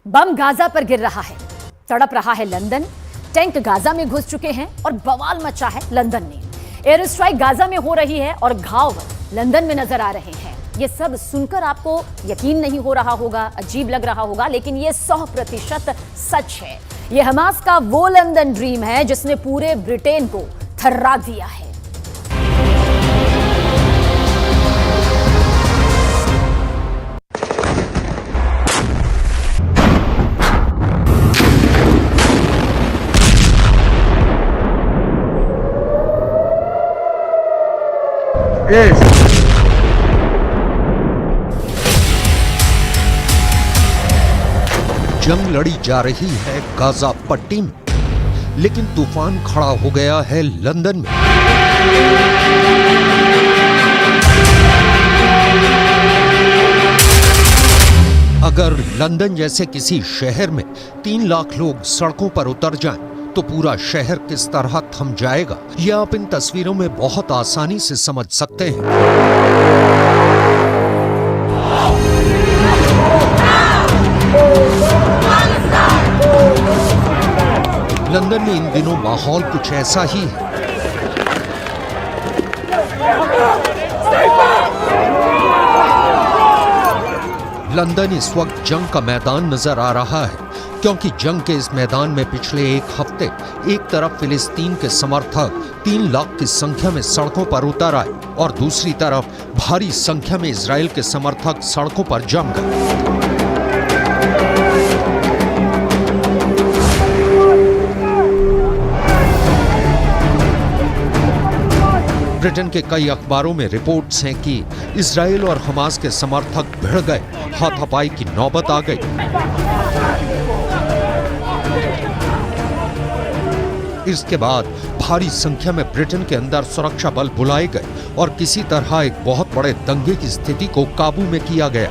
बम Gaza पर गिर रहा है, तड़प रहा है लंदन, टैंक गाजा में घुस चुके हैं और बवाल मचा है लंदन में। एयर स्ट्राइक गाजा में हो रही है और घाव लंदन में नजर आ रहे हैं। ये सब सुनकर आपको यकीन नहीं हो रहा होगा, अजीब लग रहा होगा, लेकिन ये 100% सच है। ये हमास का वो लंदन ड्रीम है जिसने पूरे ब्रिटेन को थर्रा दिया है। जंग लड़ी जा रही है गाजा पट्टी में, लेकिन तूफान खड़ा हो गया है लंदन में। अगर लंदन जैसे किसी शहर में 3 लाख लोग सड़कों पर उतर जाएं, तो पूरा शहर किस तरह थम जाएगा, यह आप इन तस्वीरों में बहुत आसानी से समझ सकते हैं। लंदन में इन दिनों माहौल कुछ ऐसा ही है। लंदन इस वक्त जंग का मैदान नजर आ रहा है, क्योंकि जंग के इस मैदान में पिछले एक हफ्ते एक तरफ फिलिस्तीन के समर्थक 3 लाख की संख्या में सड़कों पर उतर आए और दूसरी तरफ भारी संख्या में इजराइल के समर्थक सड़कों पर जम गए। ब्रिटेन के कई अखबारों में रिपोर्ट्स हैं कि इजराइल और हमास के समर्थक भिड़ गए, हाथापाई की नौबत आ गई। इसके बाद भारी संख्या में ब्रिटेन के अंदर सुरक्षा बल बुलाए गए और किसी तरह एक बहुत बड़े दंगे की स्थिति को काबू में किया गया।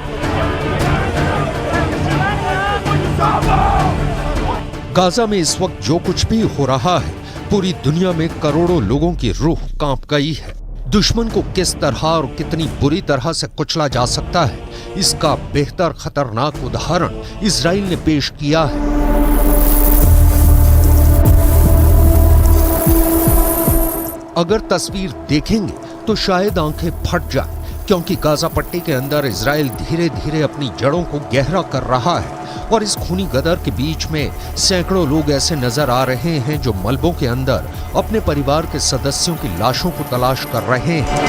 गाजा में इस वक्त जो कुछ भी हो रहा है, पूरी दुनिया में करोड़ों लोगों की रूह कांप गई है। दुश्मन को किस तरह और कितनी बुरी तरह से कुचला जा सकता है, इसका बेहतर खतरनाक उदाहरण इजराइल ने पेश किया है। अगर तस्वीर देखेंगे तो शायद आंखें फट जाएं, क्योंकि गाजा पट्टी के अंदर इजराइल धीरे धीरे अपनी जड़ों को गहरा कर रहा है और इस खूनी गदर के बीच में सैकड़ों लोग ऐसे नजर आ रहे हैं जो मलबों के अंदर अपने परिवार के सदस्यों की लाशों को तलाश कर रहे हैं।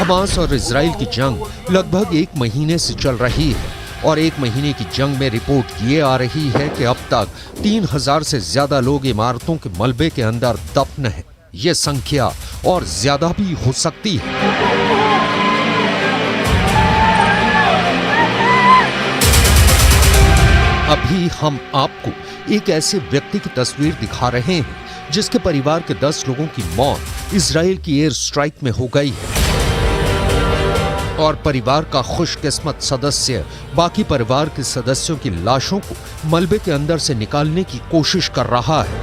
हमास और इजराइल की जंग लगभग 1 महीने से चल रही है और 1 महीने की जंग में रिपोर्ट ये आ रही है कि अब तक 3000 से ज्यादा लोग इमारतों के मलबे के अंदर दफन हैं। ये संख्या और ज्यादा भी हो सकती है। अभी हम आपको एक ऐसे व्यक्ति की तस्वीर दिखा रहे हैं जिसके परिवार के 10 लोगों की मौत इजराइल की एयर स्ट्राइक में हो गई है और परिवार का खुशकिस्मत सदस्य बाकी परिवार के सदस्यों की लाशों को मलबे के अंदर से निकालने की कोशिश कर रहा है।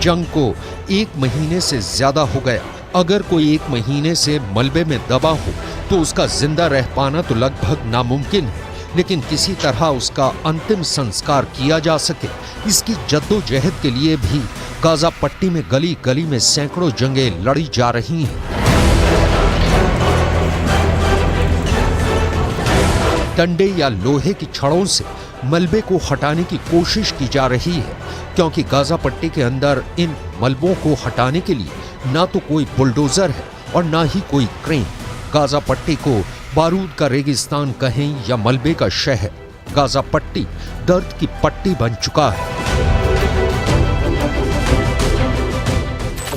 जंग को 1 महीने से ज्यादा हो गया। अगर कोई 1 महीने से मलबे में दबा हो तो उसका जिंदा रह पाना तो लगभग नामुमकिन है, लेकिन किसी तरह उसका अंतिम संस्कार किया जा सके, इसकी जद्दोजहद के लिए भी गाजा पट्टी में गली गली में सैकड़ों जंगें लड़ी जा रही हैं। डंडे या लोहे की छड़ों से मलबे को हटाने की कोशिश की जा रही है। क्योंकि गाजा पट्टी के अंदर इन मलबों को हटाने के लिए ना तो कोई बुलडोजर है और ना ही कोई क्रेन। गाजा पट्टी को बारूद का रेगिस्तान कहें या मलबे का शहर, गाजा पट्टी दर्द की पट्टी बन चुका है।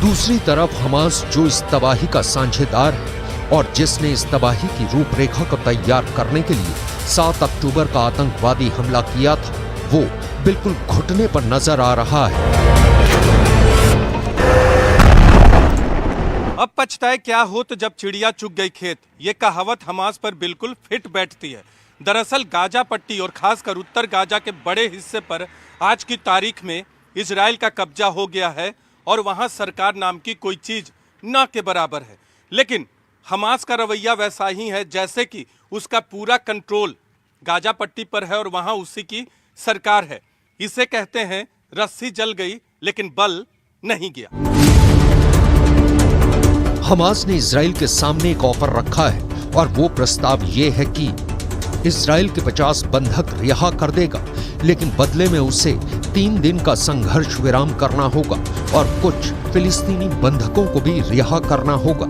दूसरी तरफ हमास जो इस तबाही का साझेदार है और जिसने इस तबाही की रूपरेखा को तैयार करने के लिए 7 अक्टूबर का आतंकवादी हमला किया था, वो बिल्कुल घुटने पर नजर आ रहा है। अब पछताए क्या हो तो जब चिड़िया चुग गई खेत, ये कहावत हमास पर बिल्कुल फिट बैठती है। दरअसल गाजा पट्टी और खासकर उत्तर गाजा के बड़े हिस्से पर आज की तारीख में इजराइल का कब्जा हो गया है और वहां सरकार नाम की कोई चीज न के बराबर है। लेकिन हमास का रवैया वैसा ही है जैसे कि उसका पूरा कंट्रोल गाजा पट्टी पर है और वहां उसी की सरकार है। इसे कहते हैं रस्सी जल गई लेकिन बल नहीं गया। हमास ने इजराइल के सामने एक ऑफर रखा है और वो प्रस्ताव ये है कि इजराइल के 50 बंधक रिहा कर देगा, लेकिन बदले में उसे 3 दिन का संघर्ष विराम करना होगा और कुछ फिलिस्तीनी बंधकों को भी रिहा करना होगा।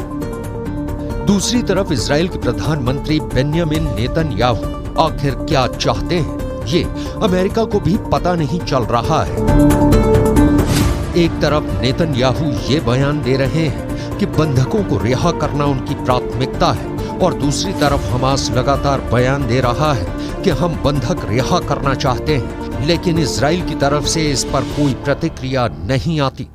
दूसरी तरफ इजराइल के प्रधानमंत्री बेन्यामिन नेतन्याहू आखिर क्या चाहते हैं, ये अमेरिका को भी पता नहीं चल रहा है। एक तरफ नेतन्याहू ये बयान दे रहे हैं कि बंधकों को रिहा करना उनकी प्राथमिकता है और दूसरी तरफ हमास लगातार बयान दे रहा है कि हम बंधक रिहा करना चाहते हैं, लेकिन इजराइल की तरफ से इस पर कोई प्रतिक्रिया नहीं आती।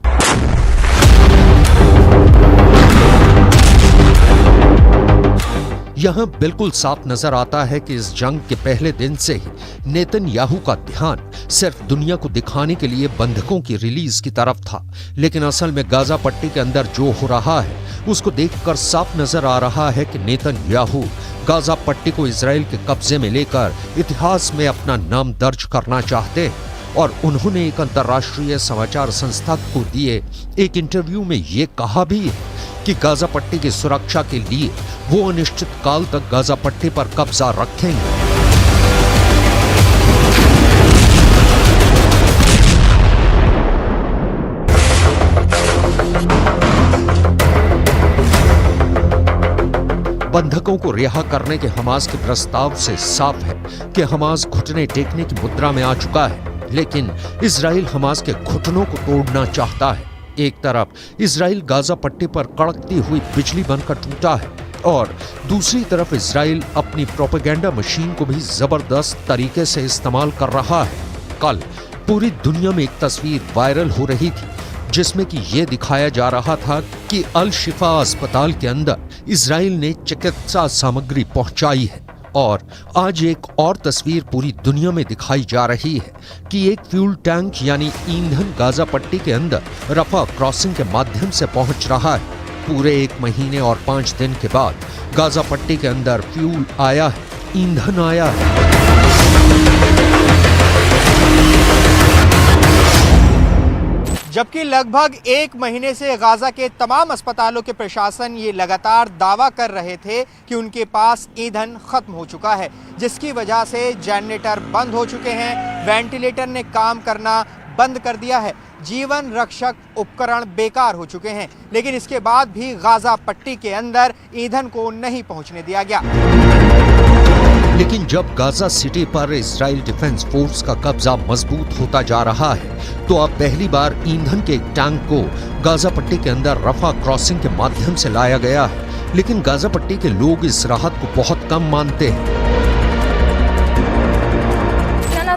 यहां बिल्कुल साफ नजर आता है कि इस जंग के पहले दिन से ही नेतन्याहू का ध्यान सिर्फ दुनिया को दिखाने के लिए बंधकों की रिलीज की तरफ था, लेकिन असल में गाजा पट्टी के अंदर जो हो रहा है उसको देखकर साफ नजर आ रहा है कि नेतन्याहू गाजा पट्टी को इजराइल के कब्जे में लेकर इतिहास में अपना नाम दर्ज करना चाहते हैं। और उन्होंने एक अंतर्राष्ट्रीय समाचार संस्था को दिए एक इंटरव्यू में ये कहा भी है कि गाजा पट्टी की सुरक्षा के लिए वो अनिश्चित काल तक गाजा पट्टी पर कब्जा रखेंगे। बंधकों को रिहा करने के हमास के प्रस्ताव से साफ है कि हमास घुटने टेकने की मुद्रा में आ चुका है, लेकिन इजराइल हमास के घुटनों को तोड़ना चाहता है। एक तरफ इजराइल गाजा पट्टी पर कड़कती हुई बिजली बनकर टूटा है और दूसरी तरफ इजराइल अपनी प्रोपेगेंडा मशीन को भी जबरदस्त तरीके से इस्तेमाल कर रहा है। कल पूरी दुनिया में एक तस्वीर वायरल हो रही थी जिसमें कि ये दिखाया जा रहा था कि अल शिफा अस्पताल के अंदर इजराइल ने चिकित्सा सामग्री पहुंचाई है। और आज एक और तस्वीर पूरी दुनिया में दिखाई जा रही है कि एक फ्यूल टैंक यानी ईंधन गाजा पट्टी के अंदर रफा क्रॉसिंग के माध्यम से पहुंच रहा है। पूरे 1 महीने और 5 दिन के बाद गाजा पट्टी के अंदर फ्यूल आया है, ईंधन आया है। जबकि लगभग 1 महीने से गाजा के तमाम अस्पतालों के प्रशासन ये लगातार दावा कर रहे थे कि उनके पास ईंधन खत्म हो चुका है, जिसकी वजह से जनरेटर बंद हो चुके हैं, वेंटिलेटर ने काम करना बंद कर दिया है, जीवन रक्षक उपकरण बेकार हो चुके हैं। लेकिन इसके बाद भी गाजा पट्टी के अंदर ईंधन को नहीं पहुंचने दिया गया। लेकिन जब गाजा सिटी पर इजराइल डिफेंस फोर्स का कब्जा मजबूत होता जा रहा है तो अब पहली बार ईंधन के एक टैंक को गाजा पट्टी के अंदर रफा क्रॉसिंग के माध्यम से लाया गया है। लेकिन गाजा पट्टी के लोग इस राहत को बहुत कम मानते हैं।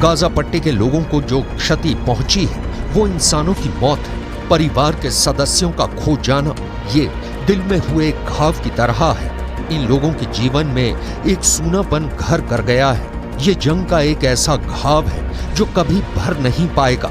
गाजा पट्टी के लोगों को जो क्षति पहुंची है वो इंसानों की मौत है। परिवार के सदस्यों का खो जाना ये दिल में हुए घाव की तरह है। इन लोगों के जीवन में एक सूनापन घर कर गया है ये जंग का एक ऐसा घाव है जो कभी भर नहीं पाएगा।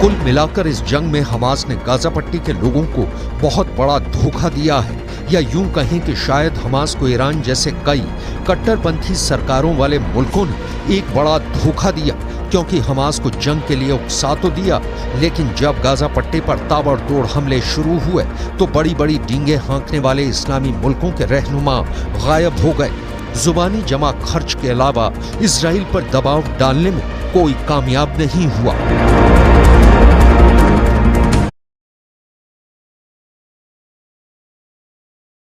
कुल मिलाकर इस जंग में हमास ने गाजा पट्टी के लोगों को बहुत बड़ा धोखा दिया है, या यूं कहें कि शायद हमास को ईरान जैसे कई कट्टरपंथी सरकारों वाले मुल्कों ने एक बड़ा धोखा दिया, क्योंकि हमास को जंग के लिए उकसा तो दिया, लेकिन जब गाजा पट्टी पर ताबड़तोड़ हमले शुरू हुए तो बड़ी बड़ी डींगे हाँकने वाले इस्लामी मुल्कों के रहनुमा गायब हो गए। जुबानी जमा खर्च के अलावा इजराइल पर दबाव डालने में कोई कामयाब नहीं हुआ।